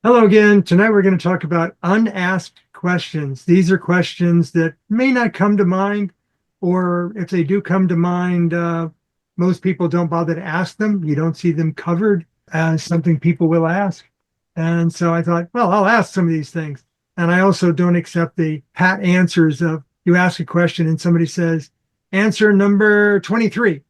Hello again. Tonight we're going to talk about unasked questions. These are questions that may not come to mind, or if they do come to mind, most people don't bother to ask them. You don't see them covered as something people will ask. And so I thought, well, I'll ask some of these things. And I also don't accept the pat answers of you ask a question and somebody says, answer number 23,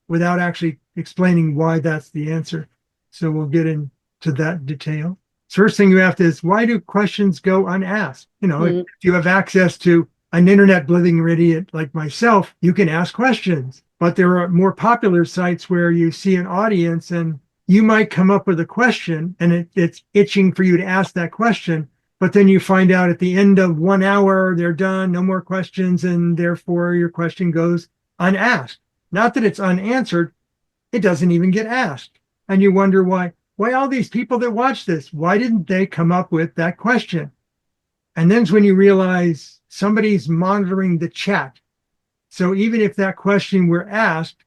without actually explaining why that's the answer. So we'll get into that detail. First thing you have to is, why do questions go unasked? If you have access to an internet living idiot like myself, you can ask questions. But there are more popular sites where you see an audience and you might come up with a question and it's itching for you to ask that question. But then you find out at the end of 1 hour, they're done, no more questions, and therefore your question goes unasked. Not that it's unanswered, it doesn't even get asked. And you wonder why all these people that watch this, why didn't they come up with that question? And then's when you realize somebody's monitoring the chat. So even if that question were asked,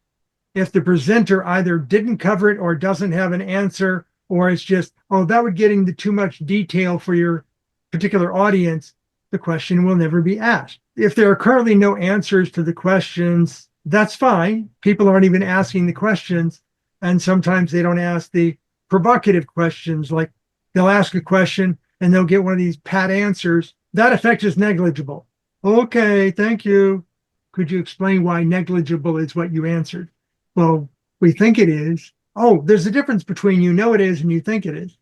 if the presenter either didn't cover it or doesn't have an answer, or it's just, oh, that would get into too much detail for your particular audience, the question will never be asked. If there are currently no answers to the questions, that's fine. People aren't even asking the questions. And sometimes they don't ask the provocative questions, like they'll ask a question and they'll get one of these pat answers. That effect is negligible. Okay, thank you. Could you explain why negligible is what you answered? Well, we think it is. Oh, there's a difference between you know it is and you think it is.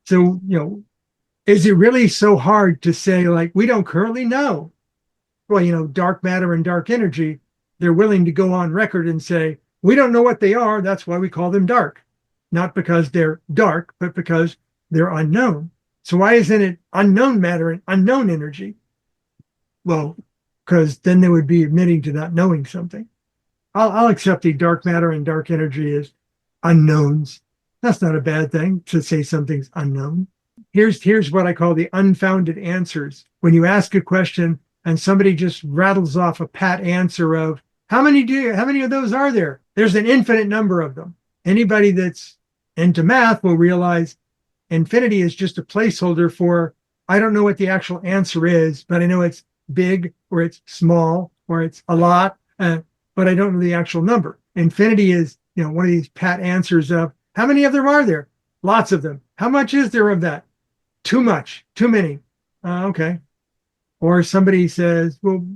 So, is it really so hard to say, like, we don't currently know? Well, dark matter and dark energy, they're willing to go on record and say, we don't know what they are. That's why we call them dark. Not because they're dark, but because they're unknown. So why isn't it unknown matter and unknown energy? Well, because then they would be admitting to not knowing something. I'll accept the dark matter and dark energy as unknowns. That's not a bad thing to say something's unknown. Here's what I call the unfounded answers. When you ask a question and somebody just rattles off a pat answer of, how many of those are there? There's an infinite number of them. Anybody that's into math will realize infinity is just a placeholder for, I don't know what the actual answer is, but I know it's big or it's small or it's a lot, but I don't know the actual number. Infinity is, one of these pat answers of, how many of them are there? Lots of them. How much is there of that? Too much, too many. Okay. Or somebody says, well,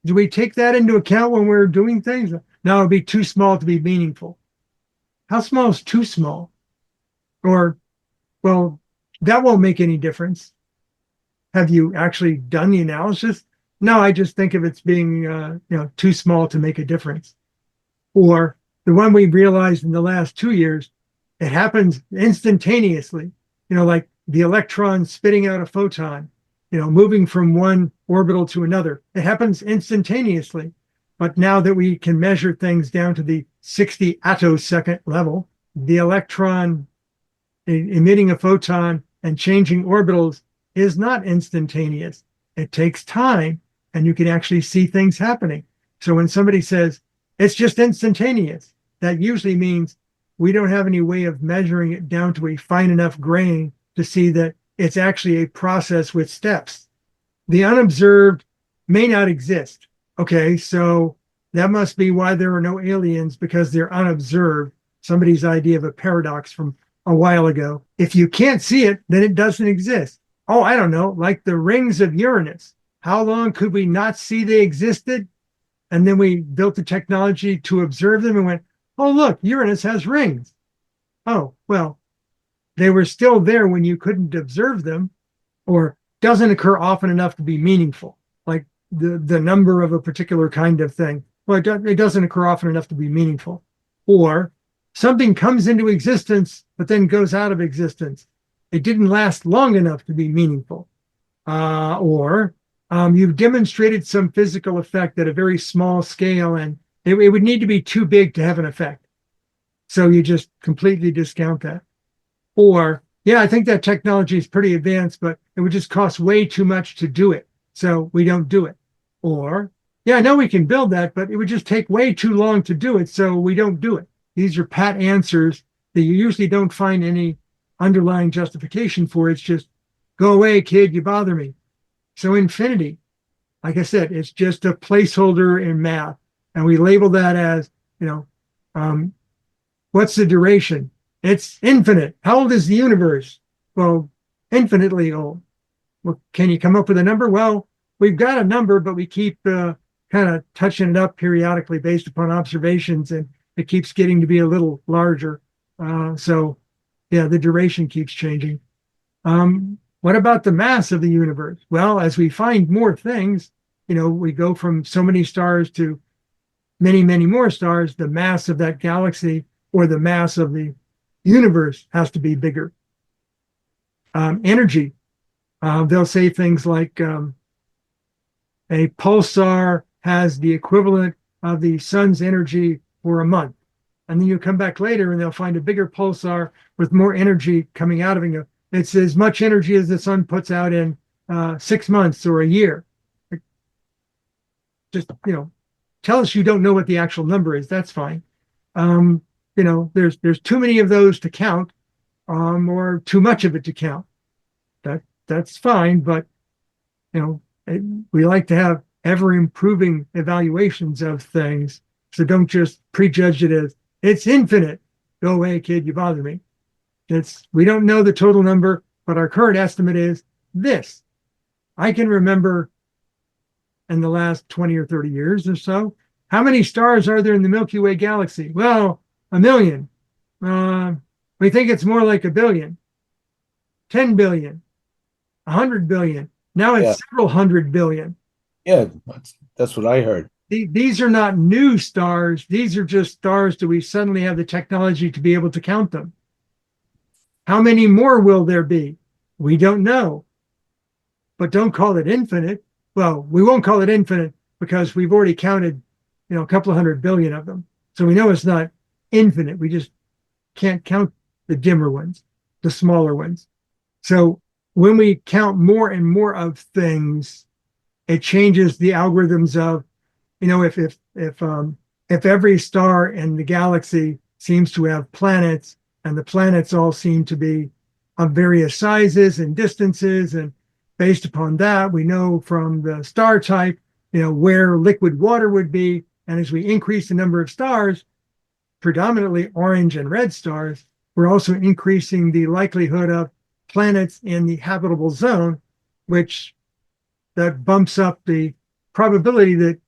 do we take that into account when we're doing things? No, it'd be too small to be meaningful. How small is too small? Or, well, that won't make any difference. Have you actually done the analysis? No, I just think of it's being, too small to make a difference. Or the one we realized in the last 2 years, it happens instantaneously, like the electron spitting out a photon, moving from one orbital to another. It happens instantaneously. But now that we can measure things down to the 60 attosecond level, the electron emitting a photon and changing orbitals is not instantaneous. It takes time, and you can actually see things happening. So when somebody says, it's just instantaneous, that usually means we don't have any way of measuring it down to a fine enough grain to see that it's actually a process with steps. The unobserved may not exist. Okay, so that must be why there are no aliens, because they're unobserved. Somebody's idea of a paradox from a while ago. If you can't see it, then it doesn't exist. Oh, I don't know, like the rings of Uranus. How long could we not see they existed? And then we built the technology to observe them and went, oh, look, Uranus has rings. Oh, well, they were still there when you couldn't observe them, or doesn't occur often enough to be meaningful, like the number of a particular kind of thing. Well, it doesn't occur often enough to be meaningful. Or something comes into existence, but then goes out of existence. It didn't last long enough to be meaningful. Or you've demonstrated some physical effect at a very small scale, and it would need to be too big to have an effect. So you just completely discount that. Or, yeah, I think that technology is pretty advanced, but it would just cost way too much to do it. So we don't do it. Or, yeah, I know we can build that, but it would just take way too long to do it. So we don't do it. These are pat answers that you usually don't find any underlying justification for it. It's just, go away, kid, you bother me. So infinity, like I said, it's just a placeholder in math. And we label that as, what's the duration? It's infinite. How old is the universe? Well, infinitely old. Well, can you come up with a number? Well, we've got a number, but we keep kind of touching it up periodically based upon observations, and it keeps getting to be a little larger. So, yeah, the duration keeps changing. What about the mass of the universe? Well, as we find more things, we go from so many stars to many, many more stars. The mass of that galaxy or the mass of the universe has to be bigger. Energy. They'll say things like a pulsar has the equivalent of the sun's energy for a month. And then you come back later and they'll find a bigger pulsar with more energy coming out of it. It's as much energy as the sun puts out in 6 months or a year. Just, tell us you don't know what the actual number is. That's fine. There's too many of those to count, or too much of it to count. That's fine, but we like to have ever improving evaluations of things. So don't just prejudge it as it's infinite. Go away, kid, you bother me. We don't know the total number, but our current estimate is this. I can remember in the last 20 or 30 years or so, how many stars are there in the Milky Way galaxy? Well, 1 million. We think it's more like 1 billion, 10 billion, 100 billion. Now it's several hundred billion. Yeah, that's what I heard. These are not new stars. These are just stars that we suddenly have the technology to be able to count them. How many more will there be? We don't know. But don't call it infinite. Well, we won't call it infinite because we've already counted, a couple of 100 billion of them. So we know it's not infinite. We just can't count the dimmer ones, the smaller ones. So when we count more and more of things, it changes the algorithms of, if every star in the galaxy seems to have planets, and the planets all seem to be of various sizes and distances, and based upon that, we know from the star type, where liquid water would be. And as we increase the number of stars, predominantly orange and red stars, we're also increasing the likelihood of planets in the habitable zone, which that bumps up the probability that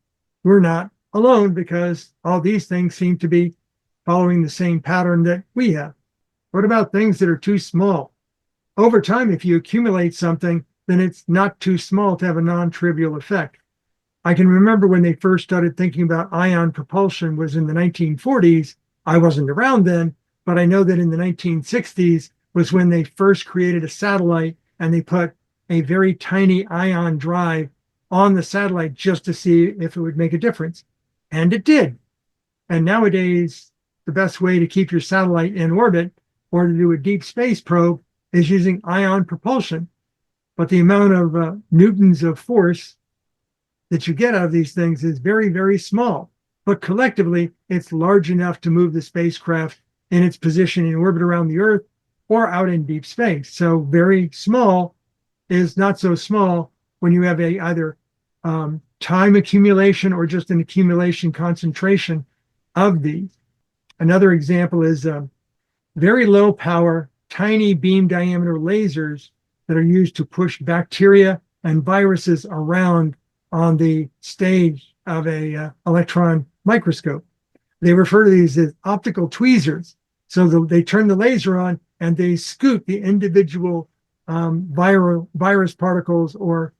we're not alone, because all these things seem to be following the same pattern that we have. What about things that are too small? Over time, if you accumulate something, then it's not too small to have a non-trivial effect. I can remember when they first started thinking about ion propulsion was in the 1940s. I wasn't around then, but I know that in the 1960s was when they first created a satellite, and they put a very tiny ion drive on the satellite just to see if it would make a difference. And it did. And nowadays, the best way to keep your satellite in orbit or to do a deep space probe is using ion propulsion. But the amount of newtons of force that you get out of these things is very, very small. But collectively, it's large enough to move the spacecraft in its position in orbit around the Earth or out in deep space. So very small is not so small when you have either time accumulation or just an accumulation concentration of these. Another example is very low power, tiny beam diameter lasers that are used to push bacteria and viruses around on the stage of a electron microscope. They refer to these as optical tweezers. So they turn the laser on and they scoot the individual virus particles or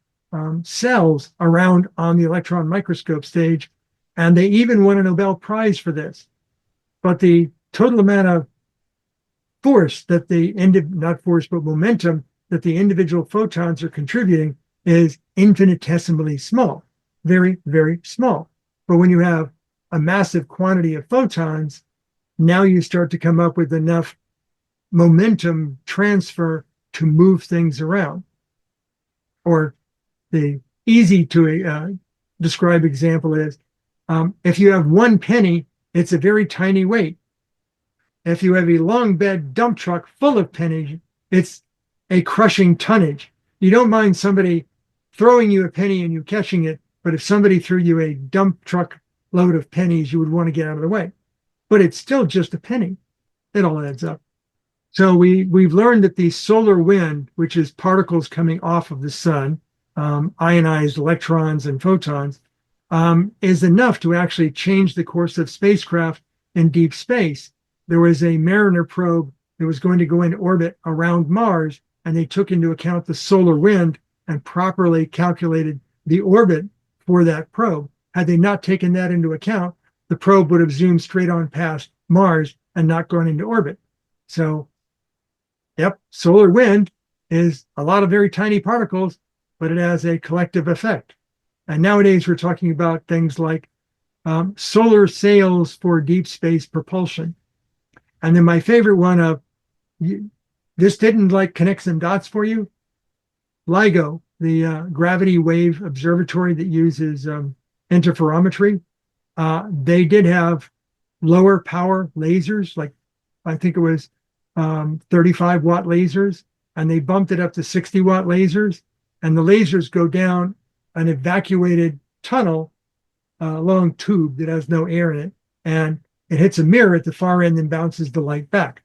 cells around on the electron microscope stage. And they even won a Nobel Prize for this. But the total amount of force that not force, but momentum that the individual photons are contributing is infinitesimally small, very, very small. But when you have a massive quantity of photons, now you start to come up with enough momentum transfer to move things around. Or the easy to describe example is if you have 1 penny, it's a very tiny weight. If you have a long bed dump truck full of pennies, it's a crushing tonnage. You don't mind somebody throwing you a penny and you catching it, but if somebody threw you a dump truck load of pennies, you would want to get out of the way. But it's still just a penny. It all adds up. So we've learned that the solar wind, which is particles coming off of the sun, ionized electrons and photons, is enough to actually change the course of spacecraft in deep space. There was a Mariner probe that was going to go into orbit around Mars, and they took into account the solar wind and properly calculated the orbit for that probe. Had they not taken that into account, the probe would have zoomed straight on past Mars and not gone into orbit. So, yep, solar wind is a lot of very tiny particles, but it has a collective effect. And nowadays we're talking about things like solar sails for deep space propulsion. And then my favorite one of, this didn't like connect some dots for you. LIGO, the gravity wave observatory that uses interferometry, they did have lower power lasers, like I think it was 35 watt lasers, and they bumped it up to 60 watt lasers, and the lasers go down an evacuated tunnel, long tube that has no air in it, and it hits a mirror at the far end and bounces the light back.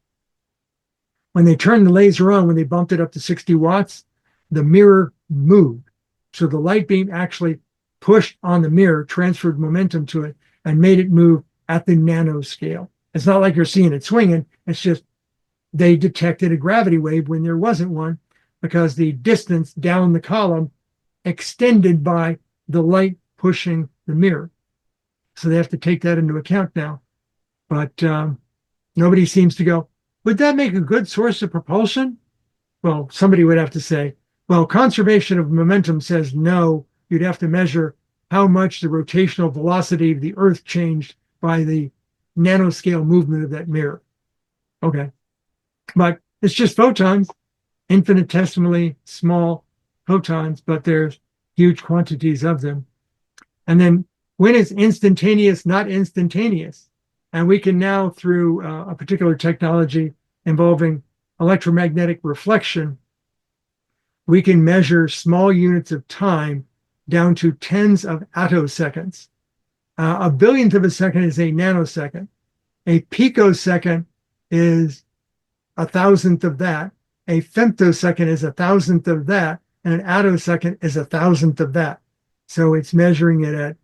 When they turned the laser on, when they bumped it up to 60 watts, the mirror moved. So the light beam actually pushed on the mirror, transferred momentum to it, and made it move at the nanoscale. It's not like you're seeing it swinging. It's just they detected a gravity wave when there wasn't one, because the distance down the column extended by the light pushing the mirror. So they have to take that into account now. But nobody seems to go, would that make a good source of propulsion? Well, somebody would have to say, well, conservation of momentum says no. You'd have to measure how much the rotational velocity of the Earth changed by the nanoscale movement of that mirror. Okay. But it's just photons, infinitesimally small photons, but there's huge quantities of them. And then when is instantaneous not instantaneous? And we can now, through a particular technology involving electromagnetic reflection, we can measure small units of time down to tens of attoseconds. A billionth of a second is a nanosecond. A picosecond is a thousandth of that. A femtosecond is a thousandth of that. And an attosecond is a thousandth of that. So it's measuring it at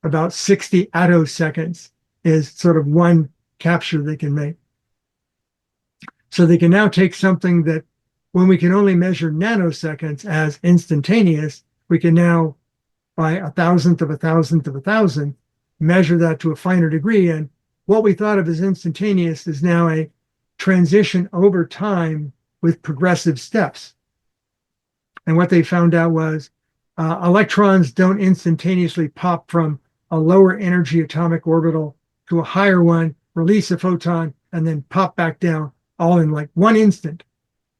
about 60 attoseconds is sort of one capture they can make. So they can now take something that, when we can only measure nanoseconds as instantaneous, we can now, by a thousandth of a thousandth of a thousandth, measure that to a finer degree. And what we thought of as instantaneous is now a transition over time with progressive steps. And what they found out was electrons don't instantaneously pop from a lower energy atomic orbital to a higher one, release a photon, and then pop back down all in like one instant.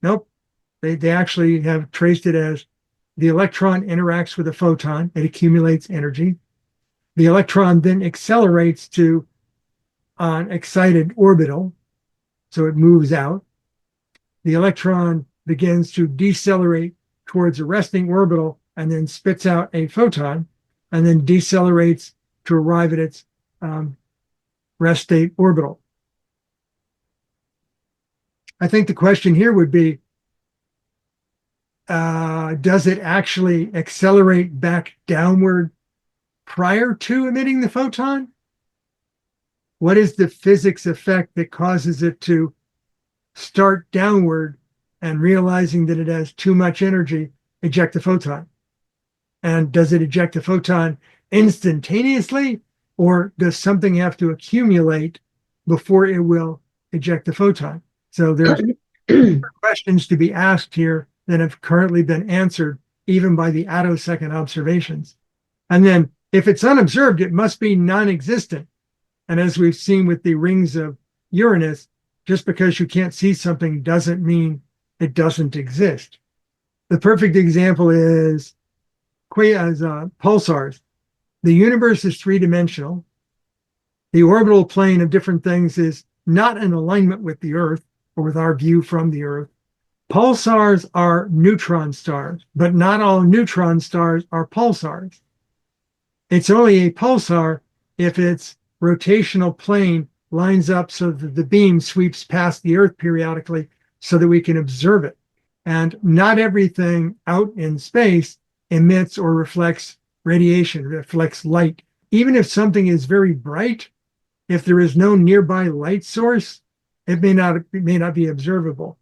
Nope. They actually have traced it as the electron interacts with a photon, it accumulates energy. The electron then accelerates to an excited orbital, so it moves out. The electron begins to decelerate towards a resting orbital and then spits out a photon, and then decelerates to arrive at its rest state orbital. I think the question here would be, does it actually accelerate back downward prior to emitting the photon? What is the physics effect that causes it to start downward and, realizing that it has too much energy, eject the photon? And does it eject the photon instantaneously, or does something have to accumulate before it will eject the photon? So there's questions to be asked here that have currently been answered even by the attosecond observations. And then if it's unobserved, it must be non-existent. And as we've seen with the rings of Uranus, just because you can't see something doesn't mean it doesn't exist. The perfect example is pulsars. The universe is three-dimensional. The orbital plane of different things is not in alignment with the Earth or with our view from the Earth. Pulsars are neutron stars, but not all neutron stars are pulsars. It's only a pulsar if its rotational plane lines up so that the beam sweeps past the Earth periodically so that we can observe it. And not everything out in space emits or reflects radiation, reflects light. Even if something is very bright, if there is no nearby light source, it may not be observable.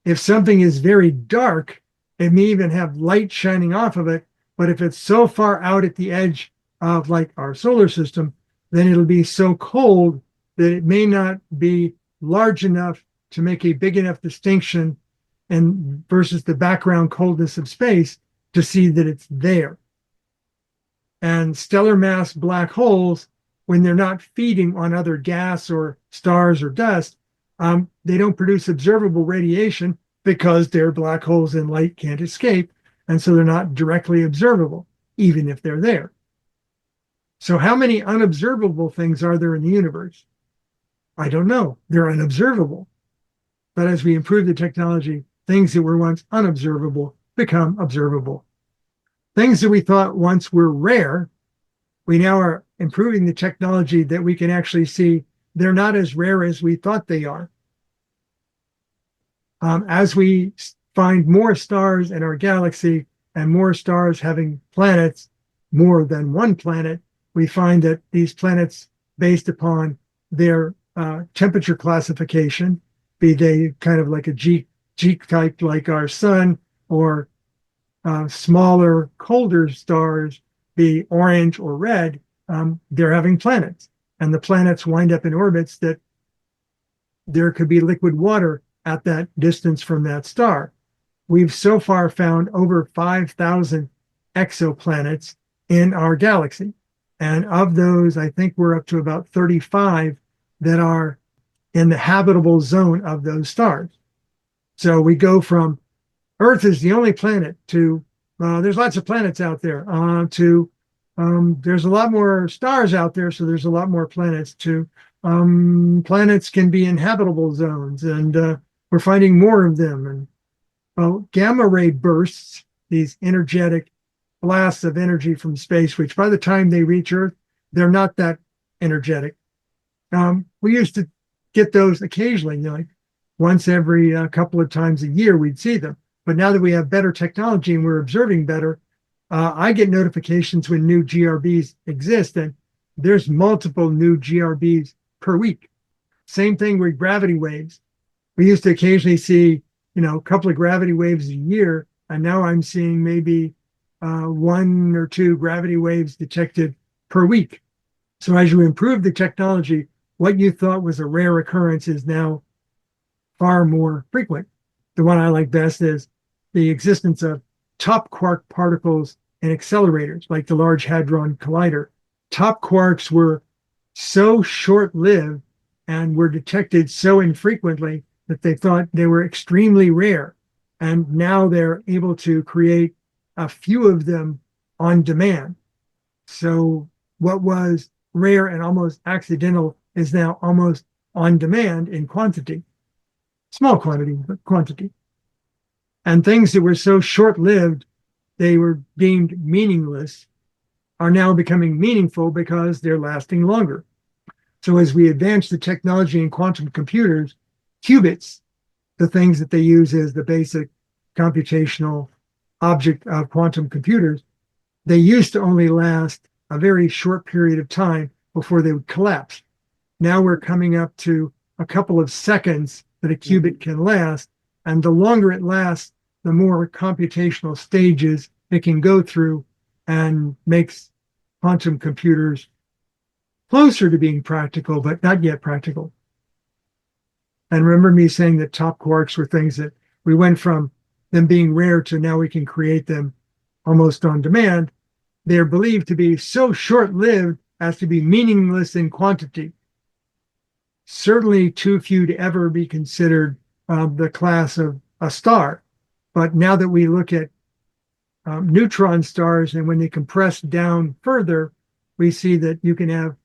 If something is very dark, it may even have light shining off of it, but if it's so far out at the edge of like our solar system, then it'll be so cold that it may not be large enough to make a big enough distinction and versus the background coldness of space to see that it's there. And stellar mass black holes, when they're not feeding on other gas or stars or dust, they don't produce observable radiation because they're black holes and light can't escape. And so they're not directly observable, even if they're there. So how many unobservable things are there in the universe? I don't know. They're unobservable. But as we improve the technology, things that were once unobservable become observable. Things that we thought once were rare, we now are improving the technology that we can actually see they're not as rare as we thought they are. As we find more stars in our galaxy and more stars having planets, more than one planet, we find that these planets, based upon their temperature classification, be they kind of like a G type like our sun, or smaller, colder stars, be orange or red, they're having planets. And the planets wind up in orbits that there could be liquid water at that distance from that star. We've so far found over 5,000 exoplanets in our galaxy. And of those, I think we're up to about 35 that are in the habitable zone of those stars. So we go from Earth is the only planet to there's lots of planets out there to there's a lot more stars out there, so there's a lot more planets to planets can be in habitable zones, and we're finding more of them. And well, gamma ray bursts, these energetic blasts of energy from space, which by the time they reach Earth, they're not that energetic. We used to get those occasionally, like once every couple of times a year, we'd see them. But now that we have better technology and we're observing better, I get notifications when new GRBs exist, and there's multiple new GRBs per week. Same thing with gravity waves. We used to occasionally see, a couple of gravity waves a year, and now I'm seeing maybe 1 or 2 gravity waves detected per week. So as you improve the technology, what you thought was a rare occurrence is now far more frequent. The one I like best is the existence of top quark particles in accelerators, like the Large Hadron Collider. Top quarks were so short-lived and were detected so infrequently that they thought they were extremely rare. And now they're able to create a few of them on demand. So what was rare and almost accidental is now almost on demand in quantity. Small quantity, but quantity. And things that were so short-lived, they were deemed meaningless, are now becoming meaningful because they're lasting longer. So as we advance the technology in quantum computers, qubits, the things that they use as the basic computational object of quantum computers, they used to only last a very short period of time before they would collapse. Now we're coming up to a couple of seconds that a qubit can last, and the longer it lasts, the more computational stages it can go through, and makes quantum computers closer to being practical, but not yet practical. And remember me saying that top quarks were things that we went from them being rare to now we can create them almost on demand. They're believed to be so short-lived as to be meaningless in quantity. Certainly too few to ever be considered the class of a star. But now that we look at neutron stars, and when they compress down further, we see that you can have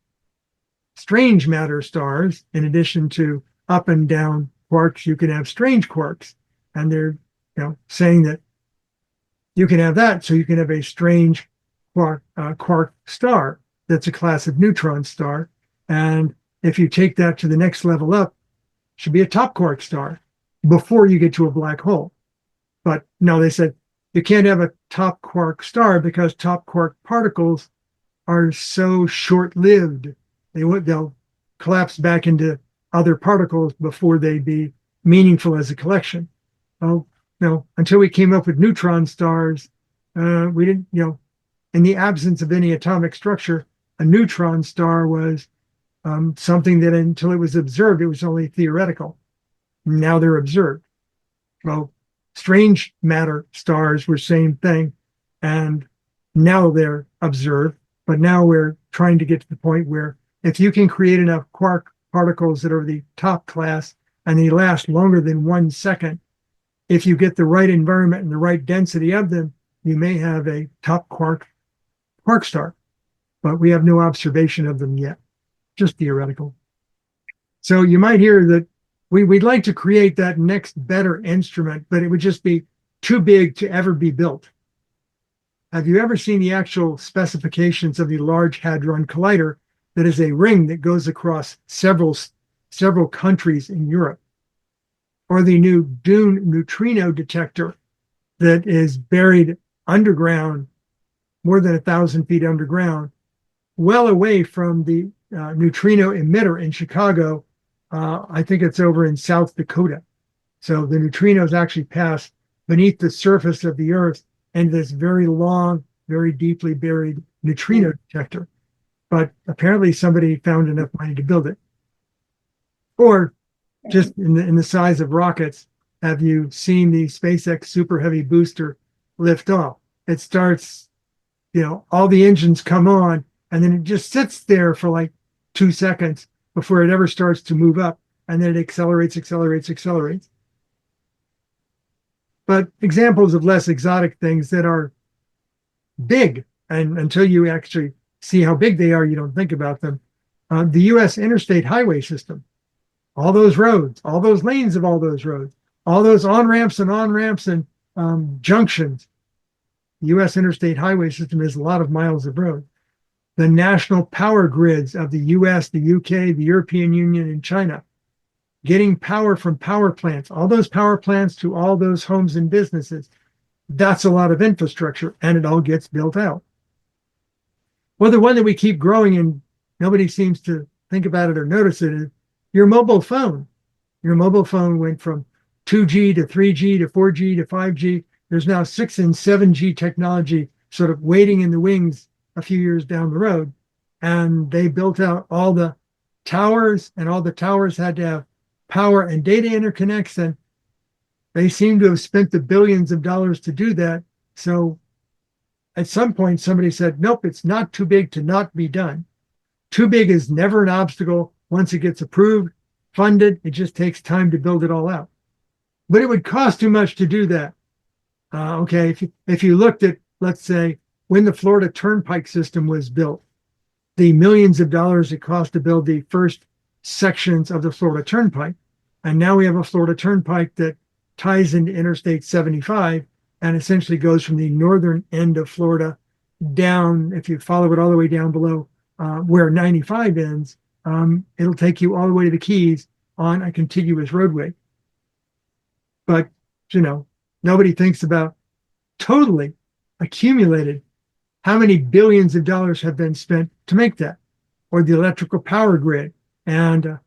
strange matter stars. In addition to up and down quarks, you can have strange quarks. And they're saying that you can have that, so you can have a strange quark star that's a class of neutron star. And if you take that to the next level up, it should be a top quark star before you get to a black hole. But no, they said you can't have a top quark star because top quark particles are so short-lived. They'll collapse back into other particles before they'd be meaningful as a collection. Well, no, until we came up with neutron stars, we didn't, in the absence of any atomic structure, a neutron star was something that until it was observed, it was only theoretical. Now they're observed. Well, strange matter stars were same thing, and now they're observed. But now we're trying to get to the point where if you can create enough quark particles that are the top class and they last longer than 1 second, if you get the right environment and the right density of them, you may have a top quark star. But we have no observation of them yet, just theoretical. So you might hear that we'd like to create that next better instrument, but it would just be too big to ever be built. Have you ever seen the actual specifications of the Large Hadron Collider that is a ring that goes across several countries in Europe? Or the new DUNE neutrino detector that is buried underground, more than 1,000 feet underground, well away from the neutrino emitter in Chicago. I think it's over in South Dakota. So the neutrinos actually pass beneath the surface of the Earth and this very long, very deeply buried neutrino detector. But apparently somebody found enough money to build it. Or just in the size of rockets, have you seen the SpaceX Super Heavy booster lift off? It starts, all the engines come on, and then it just sits there for like 2 seconds before it ever starts to move up, and then it accelerates. But examples of less exotic things that are big, and until you actually see how big they are, you don't think about them. The U.S. Interstate highway system, all those roads, all those lanes of all those roads, all those on-ramps and junctions. The U.S. Interstate highway system is a lot of miles of road. The national power grids of the U.S., the U.K., the European Union, and China, getting power from power plants, all those power plants to all those homes and businesses. That's a lot of infrastructure, and it all gets built out. Well, the one that we keep growing and nobody seems to think about it or notice it is your mobile phone. Your mobile phone went from 2G to 3G to 4G to 5G. There's now 6 and 7G technology sort of waiting in the wings a few years down the road. And they built out all the towers, and all the towers had to have power and data interconnects. And they seem to have spent the billions of dollars to do that. So at some point, somebody said, nope, it's not too big to not be done. Too big is never an obstacle. Once it gets approved, funded, it just takes time to build it all out. But it would cost too much to do that. Okay, if you looked at, let's say, when the Florida Turnpike system was built, the millions of dollars it cost to build the first sections of the Florida Turnpike. And now we have a Florida Turnpike that ties into Interstate 75 and essentially goes from the northern end of Florida down, if you follow it all the way down below where 95 ends, it'll take you all the way to the Keys on a contiguous roadway. But, nobody thinks about totally accumulated how many billions of dollars have been spent to make that, or the electrical power grid and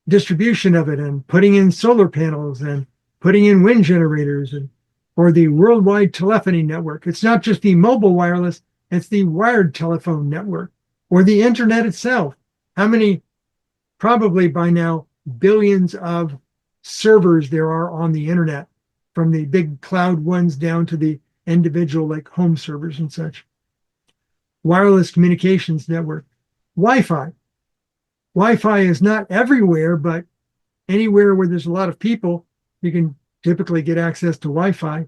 distribution of it, and putting in solar panels and putting in wind generators, and or the worldwide telephony network. It's not just the mobile wireless, it's the wired telephone network, or the internet itself. How many, probably by now, billions of servers there are on the internet, from the big cloud ones down to the individual like home servers and such. Wireless communications network. Wi-Fi. Wi-Fi is not everywhere, but anywhere where there's a lot of people, you can typically get access to Wi-Fi.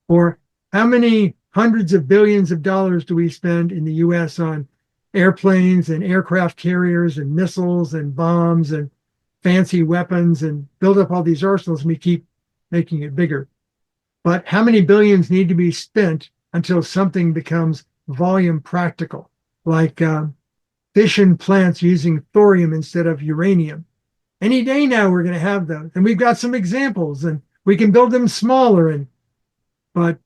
Or how many hundreds of billions of dollars do we spend in the US on airplanes and aircraft carriers and missiles and bombs and fancy weapons and build up all these arsenals, and we keep making it bigger. But how many billions need to be spent until something becomes volume practical, like fission plants using thorium instead of uranium? Any day now we're going to have those, and we've got some examples, and we can build them smaller, but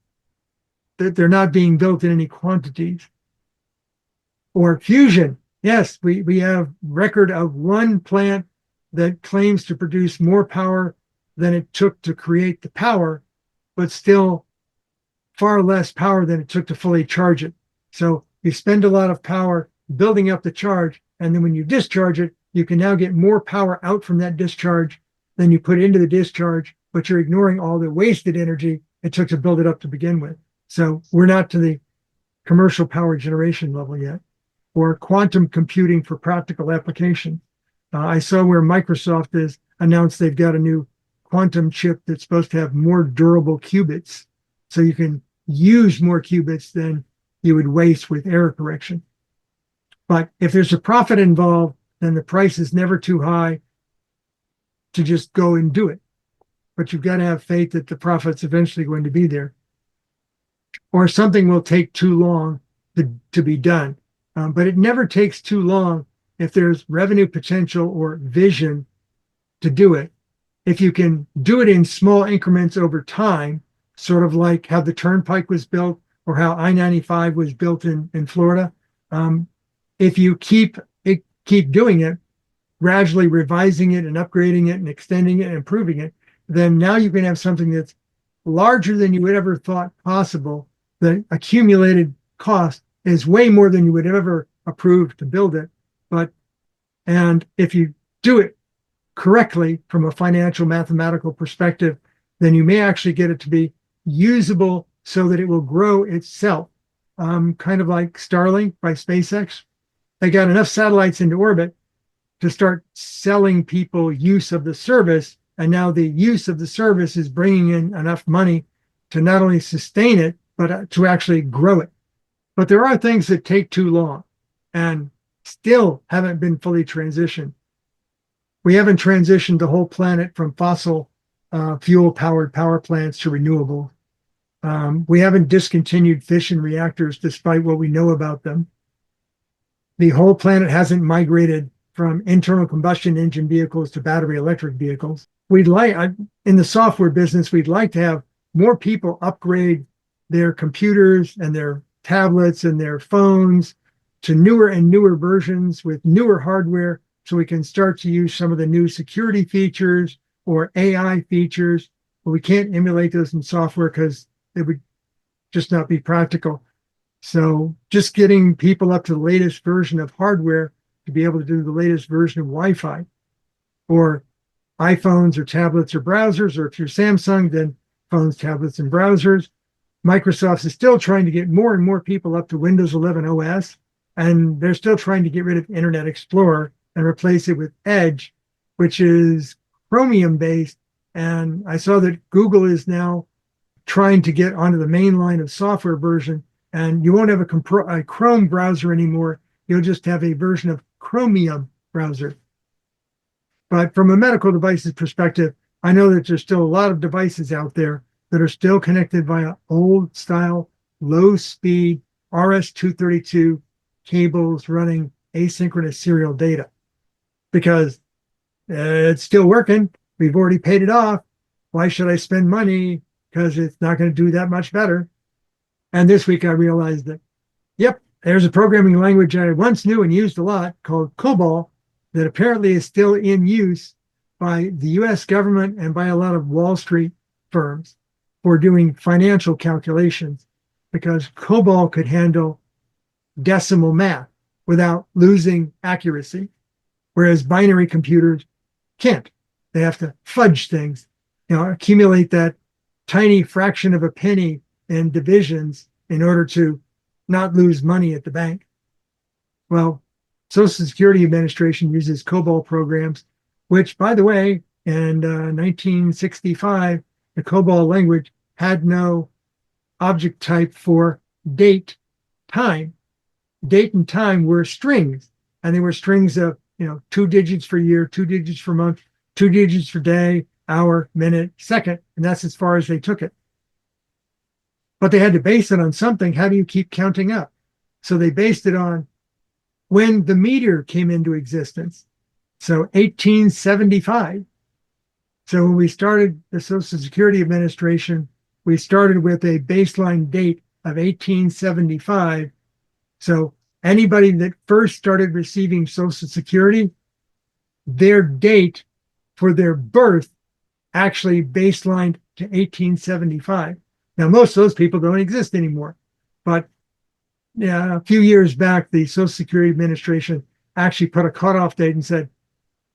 they're not being built in any quantities. Or fusion. Yes, we have record of one plant that claims to produce more power than it took to create the power, but still far less power than it took to fully charge it. So you spend a lot of power building up the charge, and then when you discharge it, you can now get more power out from that discharge than you put into the discharge, but you're ignoring all the wasted energy it took to build it up to begin with. So we're not to the commercial power generation level yet. Or quantum computing for practical application. I saw where Microsoft has announced they've got a new quantum chip that's supposed to have more durable qubits. So you can use more qubits than you would waste with error correction. But if there's a profit involved, then the price is never too high to just go and do it. But you've got to have faith that the profit's eventually going to be there. Or something will take too long to be done. But it never takes too long if there's revenue potential or vision to do it. If you can do it in small increments over time, sort of like how the Turnpike was built or how I-95 was built in Florida, if you keep doing it, gradually revising it and upgrading it and extending it and improving it, then now you can have something that's larger than you would ever thought possible. The accumulated cost is way more than you would have ever approved to build it. And if you do it correctly from a financial mathematical perspective, then you may actually get it to be usable so that it will grow itself. Kind of like Starlink by SpaceX. They got enough satellites into orbit to start selling people use of the service. And now the use of the service is bringing in enough money to not only sustain it, but to actually grow it. But there are things that take too long and still haven't been fully transitioned. We haven't transitioned the whole planet from fossil fuel-powered power plants to renewable. We haven't discontinued fission reactors despite what we know about them. The whole planet hasn't migrated from internal combustion engine vehicles to battery electric vehicles. In the software business, we'd like to have more people upgrade their computers and their tablets and their phones to newer and newer versions with newer hardware, so we can start to use some of the new security features or AI features, but we can't emulate those in software because it would just not be practical. So just getting people up to the latest version of hardware to be able to do the latest version of Wi-Fi or iPhones or tablets or browsers, or if you're Samsung, then phones, tablets, and browsers. Microsoft is still trying to get more and more people up to Windows 11 OS, and they're still trying to get rid of Internet Explorer and replace it with Edge, which is Chromium-based. And I saw that Google is now trying to get onto the main line of software version, and you won't have a Chrome browser anymore. You'll just have a version of Chromium browser. But from a medical devices perspective, I know that there's still a lot of devices out there that are still connected via old style, low speed RS-232 cables running asynchronous serial data because it's still working. We've already paid it off. Why should I spend money? Because it's not going to do that much better. And this week I realized that, yep, there's a programming language I once knew and used a lot called COBOL that apparently is still in use by the US government and by a lot of Wall Street firms for doing financial calculations, because COBOL could handle decimal math without losing accuracy, whereas binary computers can't. They have to fudge things, accumulate that tiny fraction of a penny in divisions in order to not lose money at the bank. Well, Social Security Administration uses COBOL programs, which, by the way, in 1965, the COBOL language had no object type for date time. date and time were strings, and they were strings of 2 digits for year, 2 digits for month, 2 digits for day, hour, minute, second, and that's as far as they took it. But they had to base it on something. How do you keep counting up? So they based it on when the meteor came into existence. So 1875. So when we started the Social Security Administration, we started with a baseline date of 1875. So anybody that first started receiving Social Security, their date for their birth actually baselined to 1875. Now, most of those people don't exist anymore. But a few years back, the Social Security Administration actually put a cutoff date and said,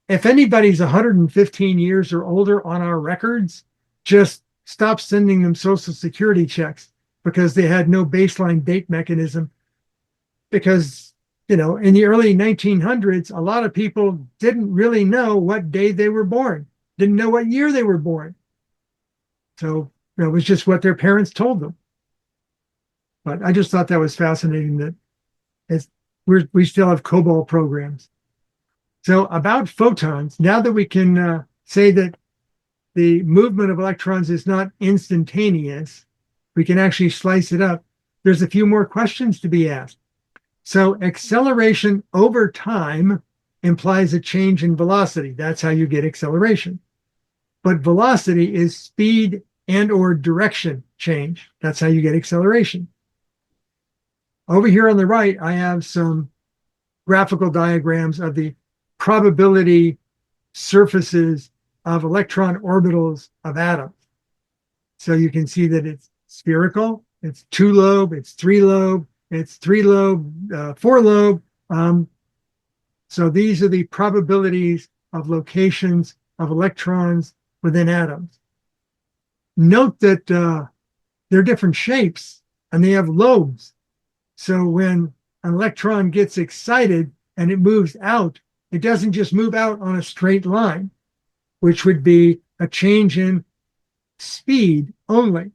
if anybody's 115 years or older on our records, just stop sending them Social Security checks, because they had no baseline date mechanism. Because, in the early 1900s, a lot of people didn't really know what day they were born, didn't know what year they were born. So it was just what their parents told them. But I just thought that was fascinating that we still have COBOL programs. So about photons, now that we can say that the movement of electrons is not instantaneous, we can actually slice it up. There's a few more questions to be asked. So acceleration over time implies a change in velocity. That's how you get acceleration. But velocity is speed and or direction change. That's how you get acceleration. Over here on the right, I have some graphical diagrams of the probability surfaces of electron orbitals of atoms. So you can see that it's spherical, it's 2-lobe, it's 3-lobe, it's 3-lobe, 4-lobe. So these are the probabilities of locations of electrons within atoms. Note that they're different shapes and they have lobes. So when an electron gets excited and it moves out, it doesn't just move out on a straight line, which would be a change in speed only.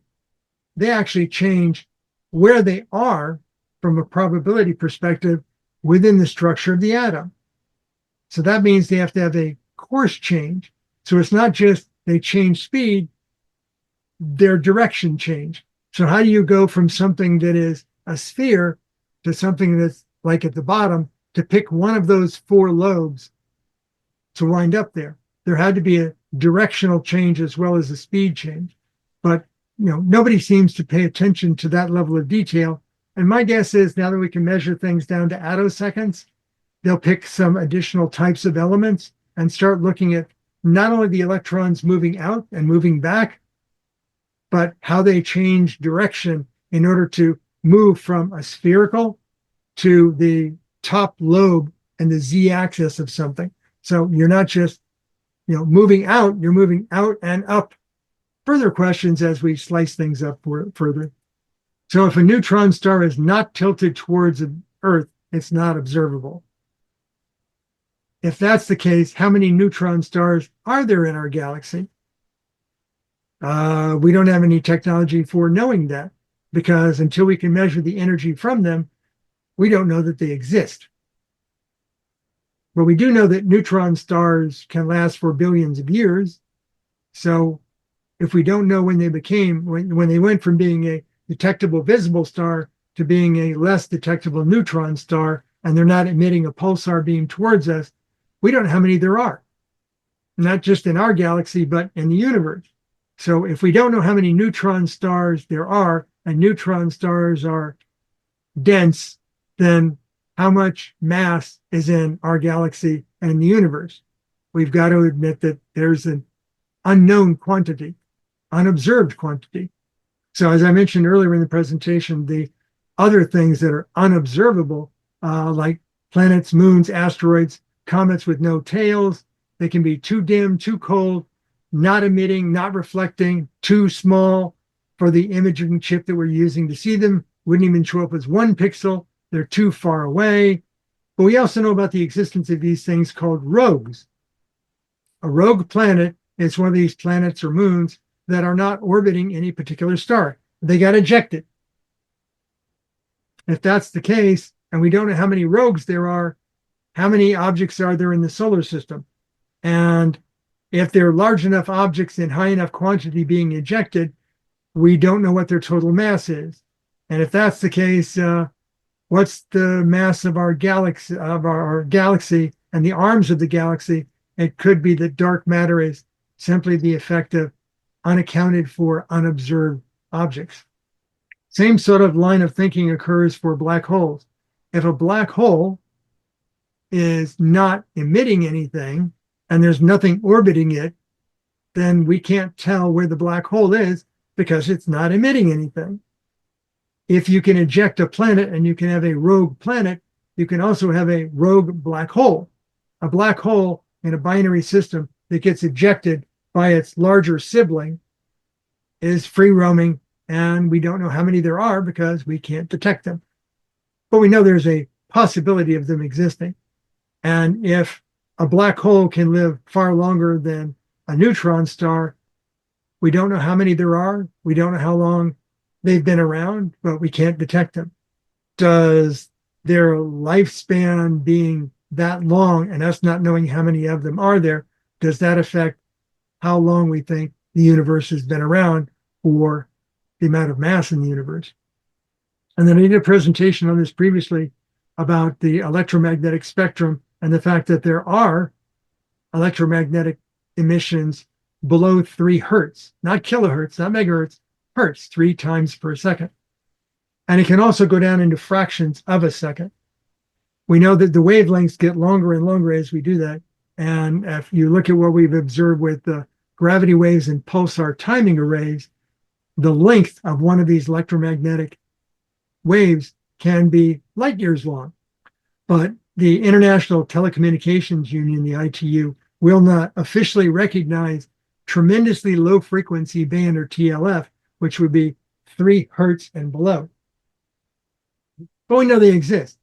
They actually change where they are from a probability perspective within the structure of the atom. So that means they have to have a course change. So it's not just they change speed, their direction change. So how do you go from something that is a sphere to something that's like at the bottom, to pick one of those 4 lobes to wind up there? There had to be a directional change as well as a speed change. But nobody seems to pay attention to that level of detail. And my guess is now that we can measure things down to attoseconds, they'll pick some additional types of elements and start looking at not only the electrons moving out and moving back, but how they change direction in order to move from a spherical to the top lobe and the z-axis of something. So you're not just moving out, you're moving out and up. Further questions as we slice things up further. So if a neutron star is not tilted towards Earth, it's not observable. If that's the case, how many neutron stars are there in our galaxy? We don't have any technology for knowing that, because until we can measure the energy from them, we don't know that they exist. But we do know that neutron stars can last for billions of years. So if we don't know when they when they went from being a detectable visible star to being a less detectable neutron star, and they're not emitting a pulsar beam towards us, we don't know how many there are. Not just in our galaxy, but in the universe. So if we don't know how many neutron stars there are, and neutron stars are dense, then how much mass is in our galaxy and the universe? We've got to admit that there's an unknown quantity, unobserved quantity. So as I mentioned earlier in the presentation, the other things that are unobservable, like planets, moons, asteroids, comets with no tails, they can be too dim, too cold, not emitting, not reflecting, too small for the imaging chip that we're using to see them, wouldn't even show up as 1 pixel. They're too far away. But we also know about the existence of these things called rogues. A rogue planet is one of these planets or moons that are not orbiting any particular star. They got ejected. If that's the case, and we don't know how many rogues there are, how many objects are there in the solar system? And if they're large enough objects in high enough quantity being ejected, we don't know what their total mass is. And if that's the case, what's the mass of our galaxy and the arms of the galaxy? It could be that dark matter is simply the effect of unaccounted for, unobserved objects. Same sort of line of thinking occurs for black holes. If a black hole is not emitting anything and there's nothing orbiting it, then we can't tell where the black hole is because it's not emitting anything. If you can eject a planet and you can have a rogue planet, you can also have a rogue black hole. A black hole in a binary system that gets ejected by its larger sibling is free roaming, and we don't know how many there are because we can't detect them. But we know there's a possibility of them existing. And if a black hole can live far longer than a neutron star, we don't know how many there are. We don't know how long they've been around, but we can't detect them. Does their lifespan being that long and us not knowing how many of them are there, does that affect how long we think the universe has been around or the amount of mass in the universe? And then I did a presentation on this previously about the electromagnetic spectrum and the fact that there are electromagnetic emissions below 3 hertz, not kilohertz, not megahertz, hertz, 3 times per second. And it can also go down into fractions of a second. We know that the wavelengths get longer and longer as we do that. And if you look at what we've observed with the gravity waves and pulsar timing arrays, the length of one of these electromagnetic waves can be light years long. But the International Telecommunications Union, the ITU, will not officially recognize tremendously low frequency band, or TLF, which would be 3 hertz and below. But we know they exist.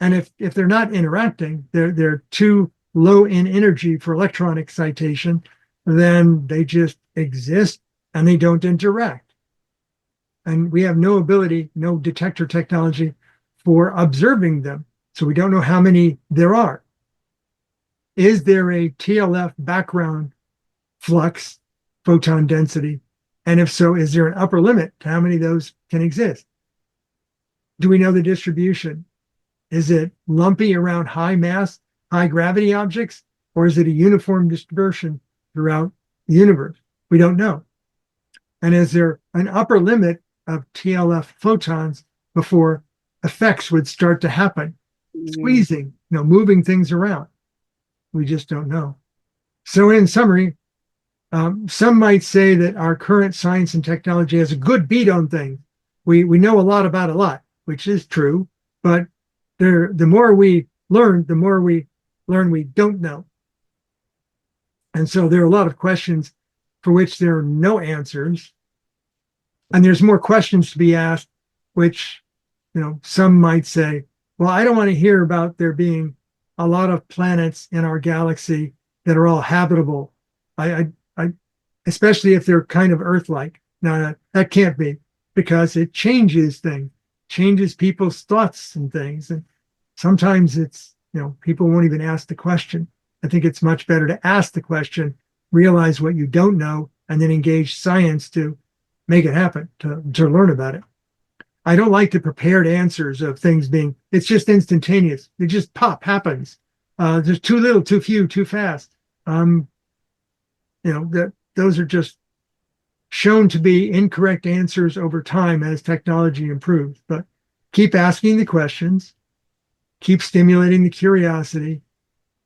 And if they're not interacting, they're too low in energy for electron excitation, then they just exist and they don't interact. And we have no ability, no detector technology for observing them. So we don't know how many there are. Is there a TLF background flux photon density? And if so, is there an upper limit to how many of those can exist? Do we know the distribution? Is it lumpy around high mass, high gravity objects, or is it a uniform dispersion throughout the universe? We don't know. And is there an upper limit of TLF photons before effects would start to happen? Squeezing, moving things around. We just don't know. So in summary, some might say that our current science and technology has a good beat on things. We know a lot about a lot, which is true, but the more we learn, the more we learn we don't know. And so there are a lot of questions for which there are no answers. And there's more questions to be asked, which, some might say, well, I don't want to hear about there being a lot of planets in our galaxy that are all habitable. I especially if they're kind of Earth-like. No, that can't be, because it changes things, changes people's thoughts and things. And sometimes it's, people won't even ask the question. I think it's much better to ask the question, realize what you don't know, and then engage science to make it happen, to learn about it. I don't like the prepared answers of things being, it's just instantaneous. It just happens. There's too little, too few, too fast. Those are just shown to be incorrect answers over time as technology improves. But keep asking the questions, keep stimulating the curiosity.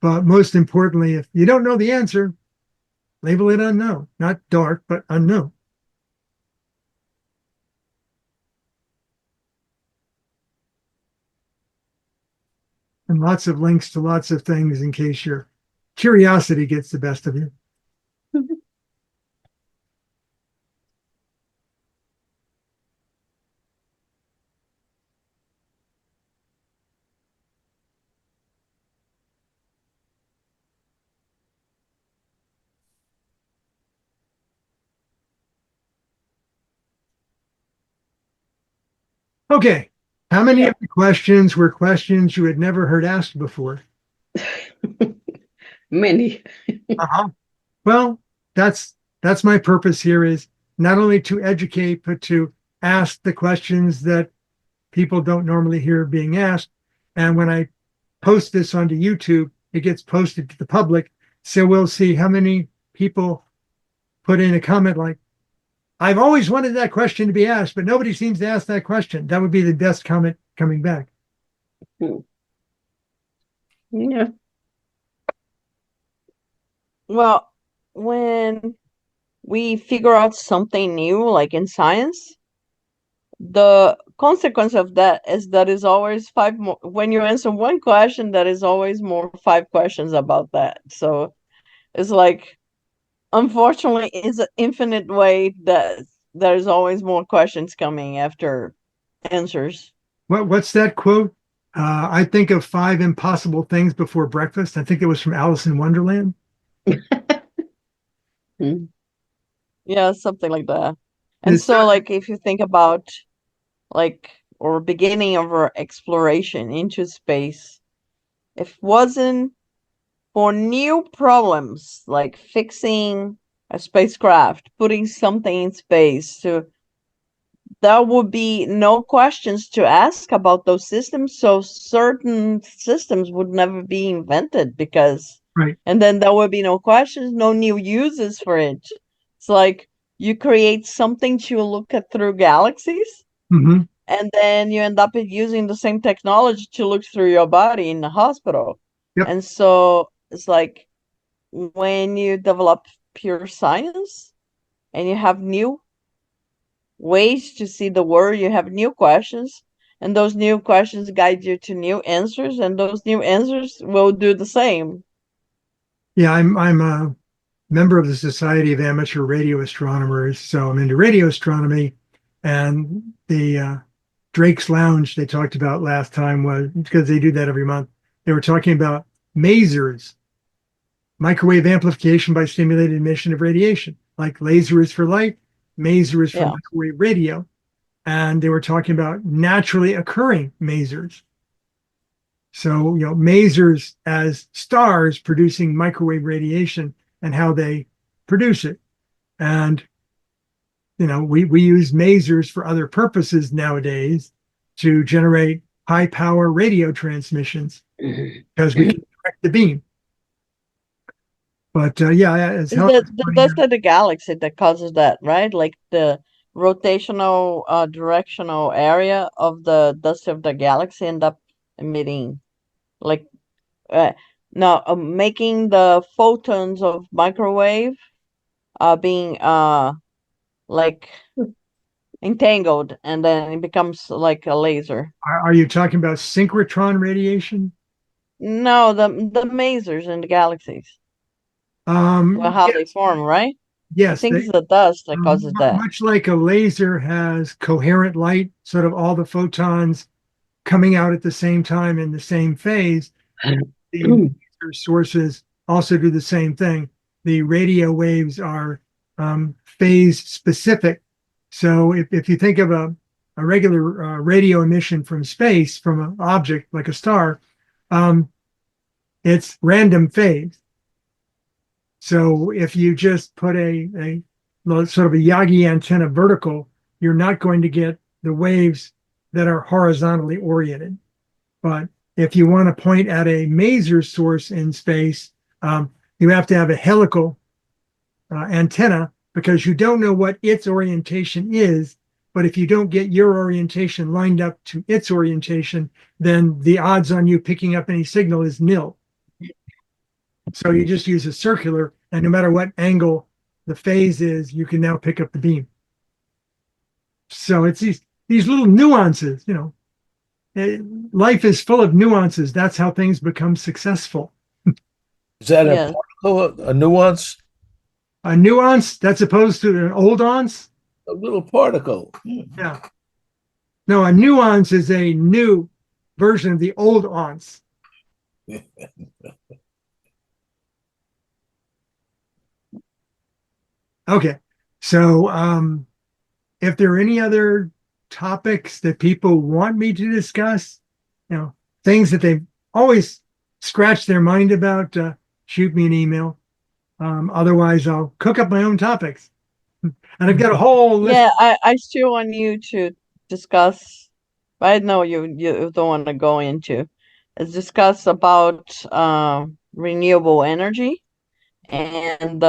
But most importantly, if you don't know the answer, label it unknown, not dark, but unknown. And lots of links to lots of things in case your curiosity gets the best of you. Okay, How many Yeah. of the questions were questions you had never heard asked before? Many. Uh-huh. Well, that's my purpose here is not only to educate, but to ask the questions that people don't normally hear being asked. And when I post this onto YouTube, it gets posted to the public. So we'll see how many people put in a comment like, I've always wanted that question to be asked, but nobody seems to ask that question. That would be the best comment coming back. Yeah. Well, when we figure out something new, like in science, the consequence of that is that is always five more. When you answer one question, that is always more five questions about that. So it's like, unfortunately, it's an infinite way that there's always more questions coming after answers. What's that quote? I think of five impossible things before breakfast. I think it was from Alice in Wonderland. Hmm. Yeah, something like that. And This, so, like, if you think about like or beginning of our exploration into space, if it wasn't for new problems like fixing a spacecraft, putting something in space, to there would be no questions to ask about those systems. So certain systems would never be invented because, right. and then there would be no questions, no new uses for it. It's like you create something to look at through galaxies, Hmm. and then you end up using the same technology to look through your body in the hospital. Yep. And so it's like when you develop pure science and you have new ways to see the world, you have new questions, and those new questions guide you to new answers, and those new answers will do the same. Yeah, I'm a member of the Society of Amateur Radio Astronomers, so I'm into radio astronomy. And the Drake's Lounge they talked about last time was because they do that every month. They were talking about masers, microwave amplification by stimulated emission of radiation, like laser is for light, maser is for Yeah. microwave radio. And they were talking about naturally occurring masers. So, masers as stars producing microwave radiation and how they produce it. And, we use masers for other purposes nowadays to generate high power radio transmissions because we can direct the beam. But yeah, as Is Helen that was pointing that's out, the galaxy that causes that, right? Like the rotational directional area of the dust of the galaxy end up emitting like uh, no making the photons of microwave being like entangled, and then it becomes like a laser. are you talking about synchrotron radiation? No, the masers in the galaxies. Well, how they Yes, form, right? I yes. think it's the dust that causes that. Much like a laser has coherent light, sort of all the photons coming out at the same time in the same phase, the laser sources also do the same thing. The radio waves are phase specific. So if you think of a regular radio emission from space, from an object like a star, um, it's random phase. So if you just put a sort of a Yagi antenna vertical, you're not going to get the waves that are horizontally oriented. But if you want to point at a maser source in space, you have to have a helical antenna because you don't know what its orientation is. But if you don't get your orientation lined up to its orientation, then the odds on you picking up any signal is nil. So you just use a circular, and no matter what angle the phase is, you can now pick up the beam. So it's these little nuances. Life is full of nuances. That's how things become successful. Is that a Yeah. particle, a nuance? A nuance that's opposed to an old once. A little particle. Yeah. No, a nuance is a new version of the old once. Okay. So if there are any other topics that people want me to discuss, things that they've always scratched their mind about, shoot me an email. Otherwise, I'll cook up my own topics. And I've got a whole list. Yeah, I still want you to discuss, but I know you don't want to go into. Let's discuss about renewable energy and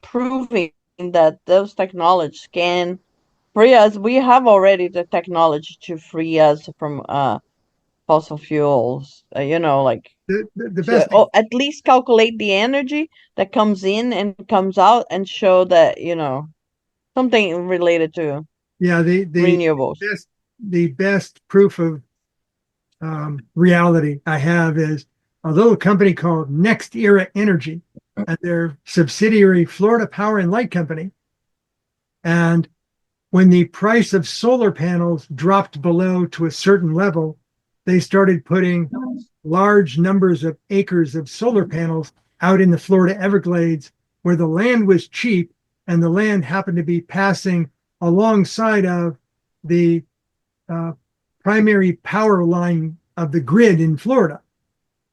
proving that those technologies can free us. We have already the technology to free us from fossil fuels. Like The to best thing, at least calculate the energy that comes in and comes out and show that, something related to yeah, renewables. the best proof of reality I have is a little company called Next Era Energy and their subsidiary Florida Power and Light Company. And when the price of solar panels dropped below to a certain level, they started putting large numbers of acres of solar panels out in the Florida Everglades where the land was cheap and the land happened to be passing alongside of the primary power line of the grid in Florida.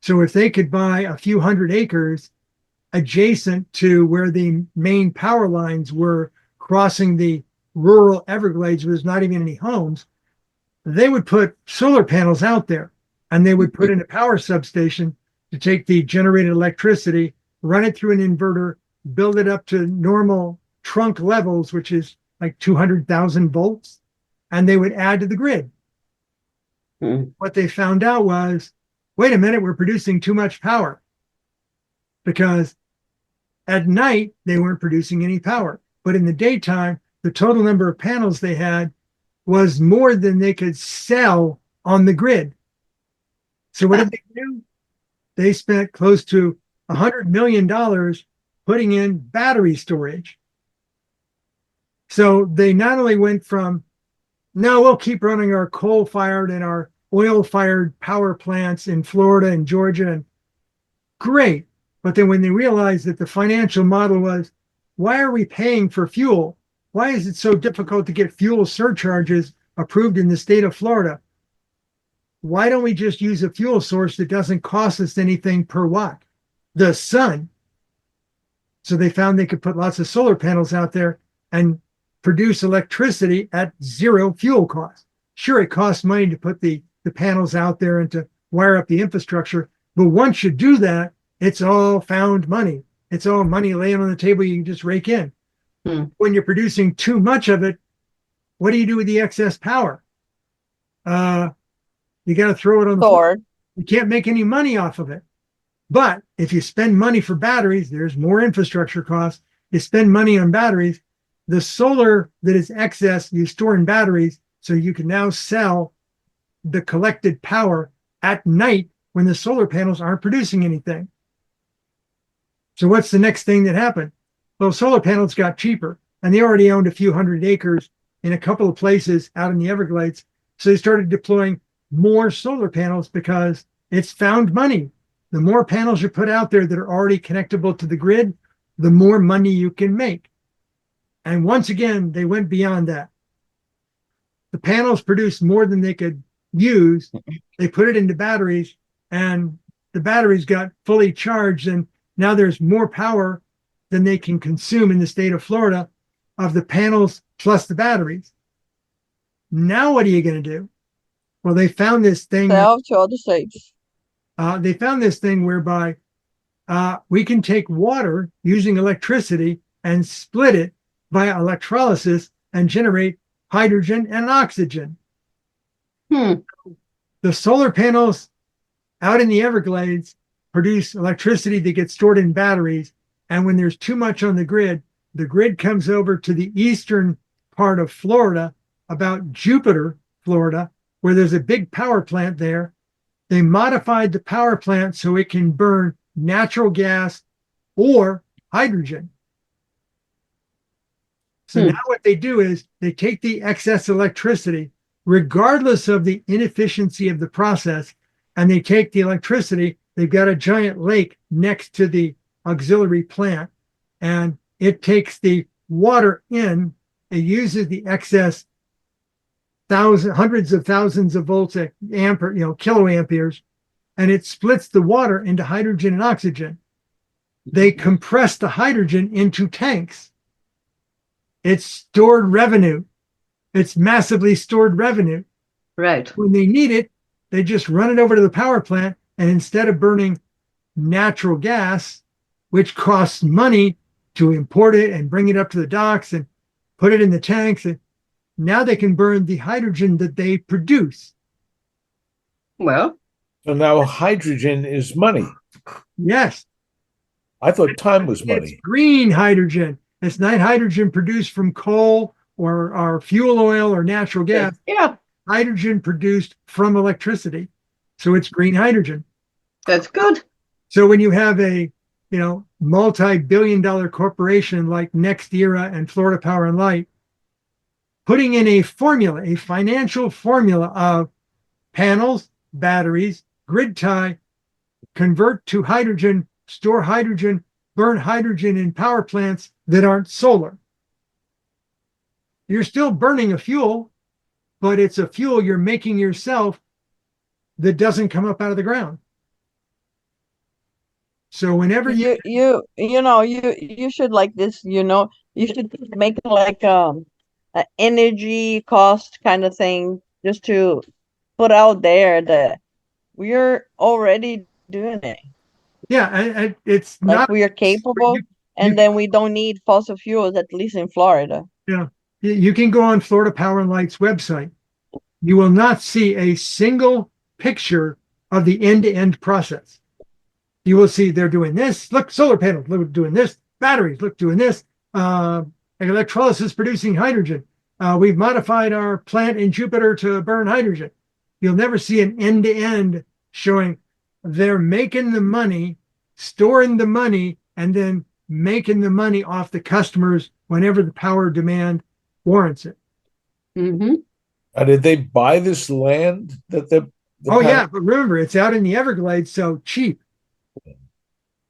So if they could buy a few hundred acres adjacent to where the main power lines were crossing the rural Everglades, where there's not even any homes, they would put solar panels out there and they would put in a power substation to take the generated electricity, run it through an inverter, build it up to normal trunk levels, which is like 200,000 volts, and they would add to the grid. What they found out was, wait a minute, we're producing too much power, because at night they weren't producing any power. But in the daytime, the total number of panels they had was more than they could sell on the grid. So what did they do? They spent close to $100 million putting in battery storage. So they not only went from, no, we'll keep running our coal-fired and our oil-fired power plants in Florida and Georgia, and great. But then when they realized that the financial model was, why are we paying for fuel? Why is it so difficult to get fuel surcharges approved in the state of Florida? Why don't we just use a fuel source that doesn't cost us anything per watt? The sun. So they found they could put lots of solar panels out there and produce electricity at zero fuel cost. Sure, it costs money to put the panels out there and to wire up the infrastructure. But once you do that, it's all found money. It's all money laying on the table you can just rake in. When you're producing too much of it, what do you do with the excess power? You got to throw it on the floor. You can't make any money off of it. But if you spend money for batteries, there's more infrastructure costs. You spend money on batteries, the solar that is excess, you store in batteries, so you can now sell the collected power at night when the solar panels aren't producing anything. So what's the next thing that happened? Well, solar panels got cheaper, and they already owned a few hundred acres in a couple of places out in the Everglades. So they started deploying more solar panels because it's found money. The more panels you put out there that are already connectable to the grid, the more money you can make. And once again, they went beyond that. The panels produced more than they could use. They put it into batteries, and the batteries got fully charged, and now there's more power than they can consume in the state of Florida of the panels plus the batteries. Now what are you going to do? Well, they found this thing. Sell to other states. They found this thing whereby we can take water using electricity and split it via electrolysis and generate hydrogen and oxygen. The solar panels out in the Everglades produce electricity that gets stored in batteries. And when there's too much on the grid comes over to the eastern part of Florida, about Jupiter, Florida, where there's a big power plant there. They modified the power plant so it can burn natural gas or hydrogen. So now what they do is they take the excess electricity, regardless of the inefficiency of the process, and they take the electricity. They've got a giant lake next to the auxiliary plant, and it takes the water in. It uses the excess hundreds of thousands of volts at ampere, kiloamperes, and it splits the water into hydrogen and oxygen. They compress the hydrogen into tanks. It's stored revenue. It's massively stored revenue. Right. When they need it, they just run it over to the power plant, and instead of burning natural gas, which costs money to import it and bring it up to the docks and put it in the tanks, and now they can burn the hydrogen that they produce. Well, So now hydrogen is money. Yes, I thought time was it's money. green hydrogen. It's not hydrogen produced from coal or fuel oil or natural gas. yeah, Hydrogen produced from electricity. So it's green hydrogen. that's good. So when you have a, multi-billion-dollar corporation like NextEra and Florida Power and Light putting in a formula, a financial formula of panels, batteries, grid tie, convert to hydrogen, store hydrogen, burn hydrogen in power plants that aren't solar. You're still burning a fuel, but it's a fuel you're making yourself that doesn't come up out of the ground. So whenever you should like this, you should make like an energy cost kind of thing, just to put out there that we're already doing it. Yeah, it's Like not. we are capable, and then we don't need fossil fuels, at least in Florida. Yeah, you can go on Florida Power and Light's website. You will not see a single picture of the end-to-end process. You will see they're doing this. Look, solar panels, look, doing this. Batteries, look, doing this. Electrolysis producing hydrogen. We've modified our plant in Jupiter to burn hydrogen. You'll never see an end-to-end showing they're making the money, storing the money, and then making the money off the customers whenever the power demand warrants it. Mm-hmm. Did they buy this land that Yeah, but remember, it's out in the Everglades, so cheap.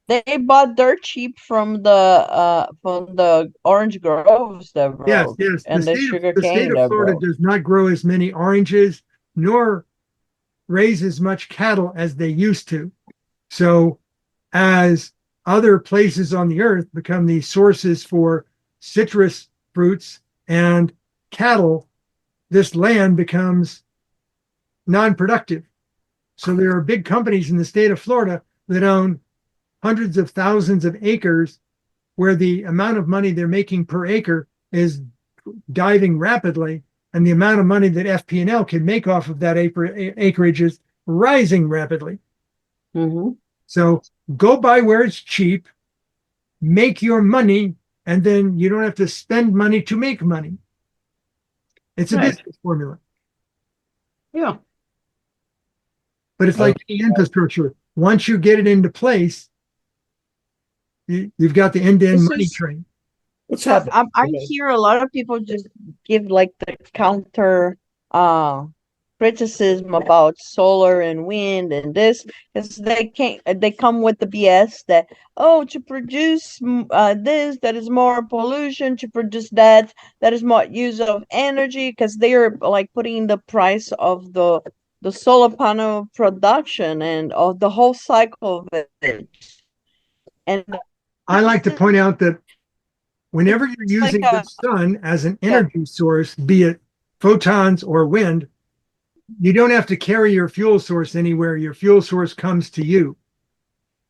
They bought dirt cheap from the orange groves that broke, Yes. and the sugar The state cane of that Florida broke. does not grow as many oranges nor raise as much cattle as they used to. So as other places on the earth become the sources for citrus fruits and cattle, this land becomes non-productive. So there are big companies in the state of Florida that own hundreds of thousands of acres where the amount of money they're making per acre is diving rapidly, and the amount of money that FP&L can make off of that acreage is rising rapidly. Mm-hmm. So go buy where it's cheap, make your money, and then you don't have to spend money to make money. It's a Right. business formula. Yeah. But it's like the infrastructure. Once you get it into place, you've got the end-to-end This money is- train. what's happening? I hear a lot of people just give like the counter criticism about solar and wind and this, because they come with the BS that, to produce this, that is more pollution, to produce that is more use of energy, because they are like putting the price of the solar panel production and of the whole cycle of it. And I like to point out that whenever you're It's like using the sun as an energy source, be it photons or wind, you don't have to carry your fuel source anywhere. Your fuel source comes to you.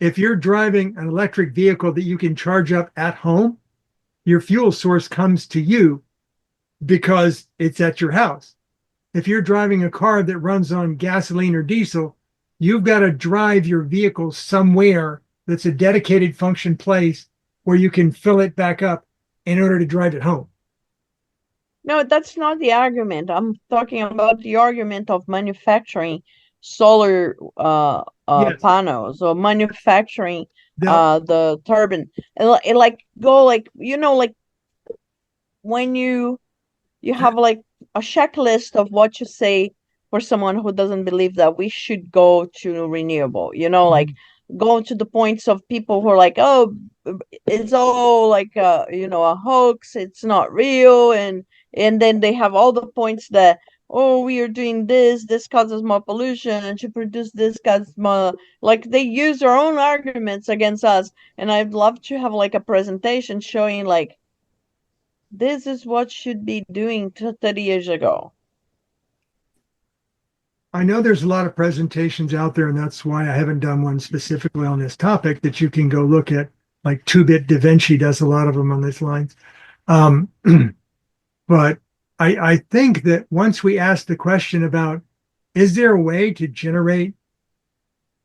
If you're driving an electric vehicle that you can charge up at home, your fuel source comes to you because it's at your house. If you're driving a car that runs on gasoline or diesel, you've got to drive your vehicle somewhere that's a dedicated function place where you can fill it back up in order to drive it home. no, that's not the argument. I'm talking about the argument of manufacturing solar Yes. panels, or manufacturing The- the turbine. It like go like like when you have like a checklist of what you say for someone who doesn't believe that we should go to renewable, like go to the points of people who are like, oh, it's all like a hoax, it's not real, and then they have all the points that, oh, we are doing this, this causes more pollution, and to produce this causes more, like they use their own arguments against us. And I'd love to have like a presentation showing like this is what should be doing 30 years ago. I know there's a lot of presentations out there, and that's why I haven't done one specifically on this topic that you can go look at. Like 2-Bit Da Vinci does a lot of them on these lines. But I think that once we ask the question about, is there a way to generate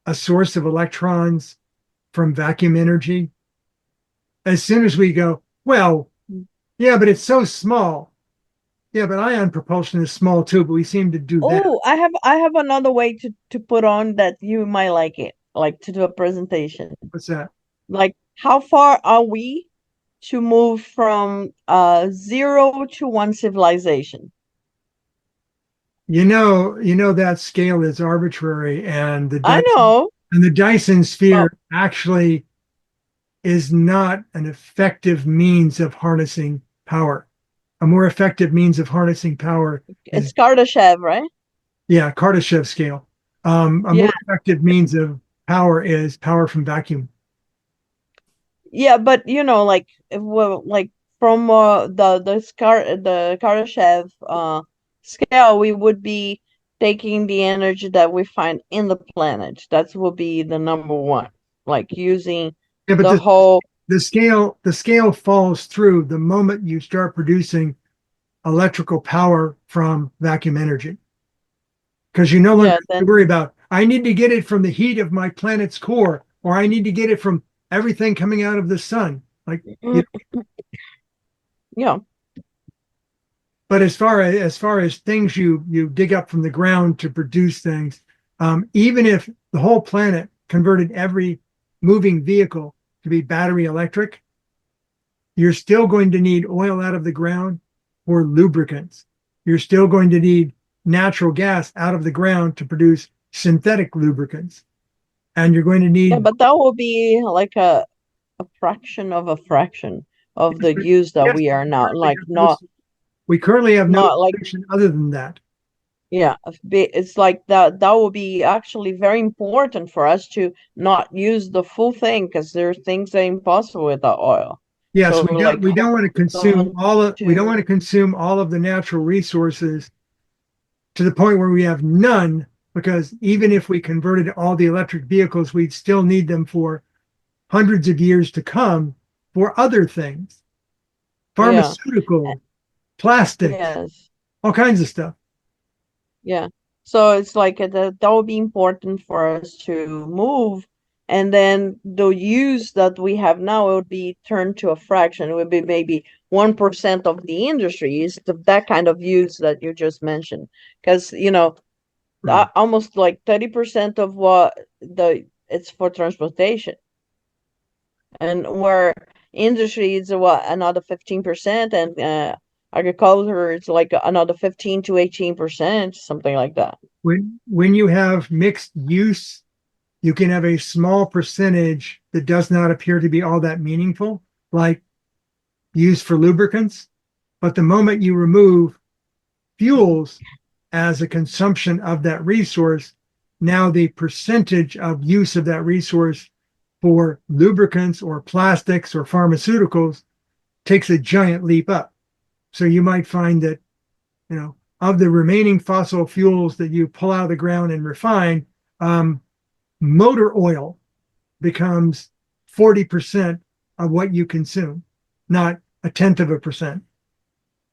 a source of electrons from vacuum energy? As soon as we go, well, yeah, but it's so small. Yeah, but ion propulsion is small too, but we seem to do that. Oh, I have another way to put on that you might like it, like to do a presentation. What's that? Like, how far are we to move from 0 to 1 civilization? You know that scale is arbitrary, and I know. the Dyson sphere actually is not an effective means of harnessing power. A more effective means of harnessing power It's Kardashev, right? Yeah, Kardashev scale. A more effective means of power is power from vacuum. Yeah, but you know, like like from the Kardashev scale, we would be taking the energy that we find in the planet. That will be the number one. Like using the whole the scale falls through the moment you start producing electrical power from vacuum energy. Because you no longer have to worry about, I need to get it from the heat of my planet's core, or I need to get it from everything coming out of the sun. Like, yeah. But as far as things you dig up from the ground to produce things, even if the whole planet converted every moving vehicle to be battery electric, you're still going to need oil out of the ground for lubricants. You're still going to need natural gas out of the ground to produce synthetic lubricants. And you're going to need... Yeah, but that will be like a fraction of the use that we are now. Like not... We currently have no solution other than that. Yeah, it's like that will be actually very important for us to not use the full thing, because there are things that are impossible without oil. Yes, so we don't want to consume all of the natural resources to the point where we have none, because even if we converted all the electric vehicles, we'd still need them for hundreds of years to come for other things. Pharmaceutical, plastics, all kinds of stuff. Yeah. So it's like that would be important for us to move. And then the use that we have now, it would be turned to a fraction. It would be maybe 1% of the industry is that kind of use that you just mentioned. Because, you know, almost like 30% of what it's for transportation. And where industry is another 15%, and agriculture is like another 15 to 18%, something like that. When you have mixed use, you can have a small percentage that does not appear to be all that meaningful, like used for lubricants. But the moment you remove fuels as a consumption of that resource, now the percentage of use of that resource for lubricants or plastics or pharmaceuticals takes a giant leap up. So you might find that, you know, of the remaining fossil fuels that you pull out of the ground and refine, motor oil becomes 40% of what you consume, not 1/10%.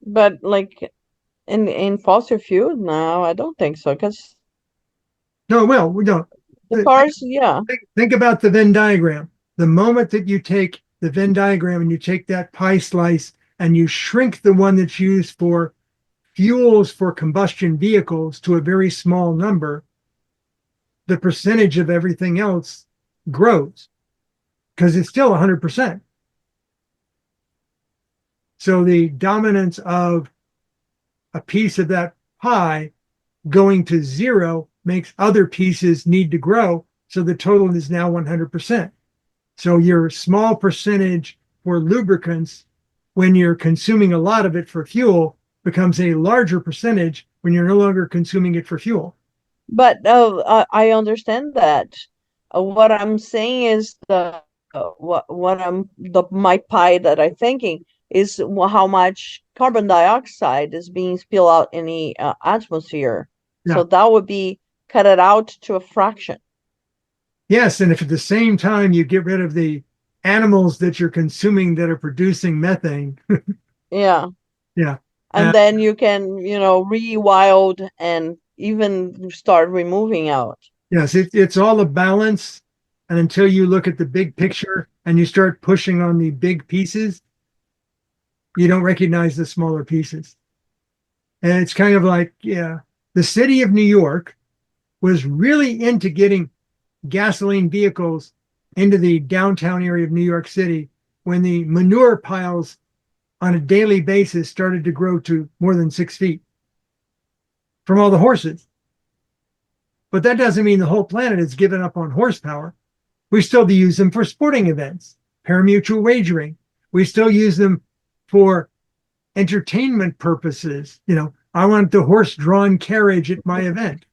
But like in fossil fuel now, I don't think so, because no, well, we don't. The cars, think about the Venn diagram. The moment that you take the Venn diagram and you take that pie slice and you shrink the one that's used for fuels for combustion vehicles to a very small number, the percentage of everything else grows because it's still 100%. So the dominance of a piece of that pie going to 0 makes other pieces need to grow. So the total is now 100%. So your small percentage for lubricants, when you're consuming a lot of it for fuel, becomes a larger percentage when you're no longer consuming it for fuel. But I understand that. What I'm saying is my pie that I'm thinking is how much carbon dioxide is being spilled out in the atmosphere. Yeah. So that would be cut it out to a fraction. Yes, and if at the same time you get rid of the animals that you're consuming that are producing methane, Yeah. yeah, And then you can, rewild and even start removing out. yes, it's all a balance. And until you look at the big picture and you start pushing on the big pieces, you don't recognize the smaller pieces. And it's kind of like, yeah, the city of New York was really into getting gasoline vehicles into the downtown area of New York City when the manure piles on a daily basis started to grow to more than 6 feet from all the horses. But that doesn't mean the whole planet has given up on horsepower. We still use them for sporting events, parimutuel wagering. We still use them for entertainment purposes. I want the horse-drawn carriage at my event.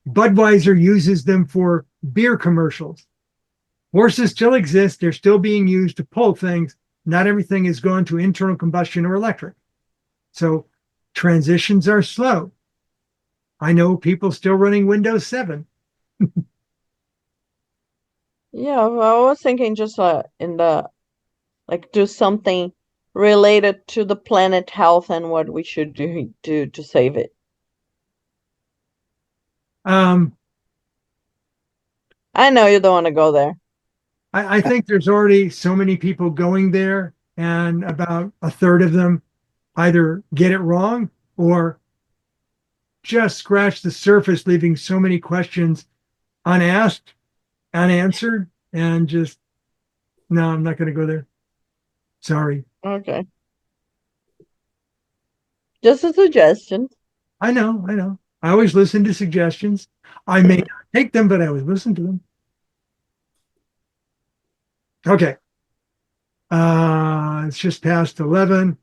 Budweiser uses them for beer commercials. Horses still exist. They're still being used to pull things. Not everything has gone to internal combustion or electric. So transitions are slow. I know people still running Windows 7. Yeah, well, I was thinking just do something related to the planet health and what we should do to save it. Um, I know you don't want to go there. I think there's already so many people going there, and about a third of them either get it wrong or just scratch the surface, leaving so many questions unasked, unanswered, and just, no, I'm not going to go there. Sorry. Okay. Just a suggestion. I know. I always listen to suggestions. I may not take them, but I always listen to them. Okay. It's just past 11.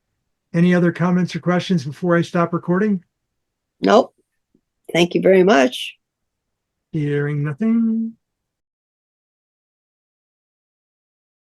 Any other comments or questions before I stop recording? Nope. Thank you very much. Hearing nothing.